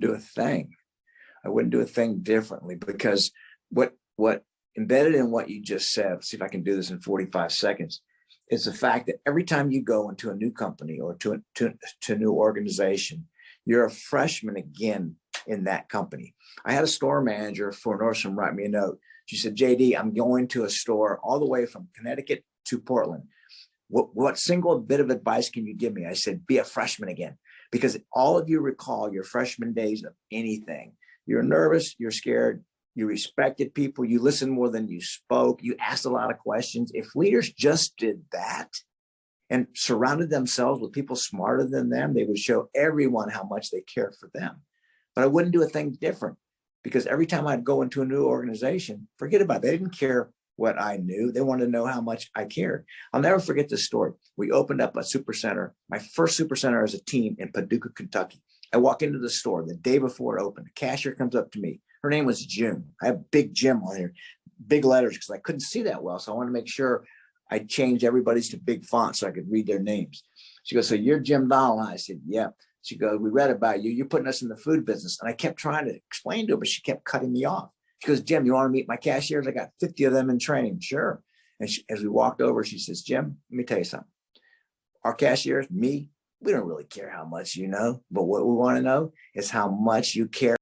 do a thing. I wouldn't do a thing differently, because what embedded in what you just said, let's see if I can do this in 45 seconds, is the fact that every time you go into a new company or to a new organization, you're a freshman again in that company. I had a store manager for Nordstrom write me a note. She said, JD, I'm going to a store all the way from Connecticut to Portland. What single bit of advice can you give me? I said, be a freshman again, because all of you recall your freshman days of anything. You're nervous, you're scared, you respected people, you listened more than you spoke, you asked a lot of questions. If leaders just did that and surrounded themselves with people smarter than them, they would show everyone how much they cared for them. But I wouldn't do a thing different, because every time I'd go into a new organization, forget about it. They didn't care what I knew. They wanted to know how much I cared. I'll never forget this story. We opened up a super center, my first super center as a team in Paducah, Kentucky. I walk into the store the day before it opened. The cashier comes up to me. Her name was Jim. I have big Jim on here, big letters, because I couldn't see that well. So I wanted to make sure I changed everybody's to big fonts so I could read their names. She goes, so you're Jim Donald? I said, yeah. She goes, we read about you. You're putting us in the food business. And I kept trying to explain to her, but she kept cutting me off. She goes, Jim, you want to meet my cashiers? I got 50 of them in training. Sure. And as we walked over, she says, Jim, let me tell you something. Our cashiers, me, we don't really care how much you know, but what we want to know is how much you care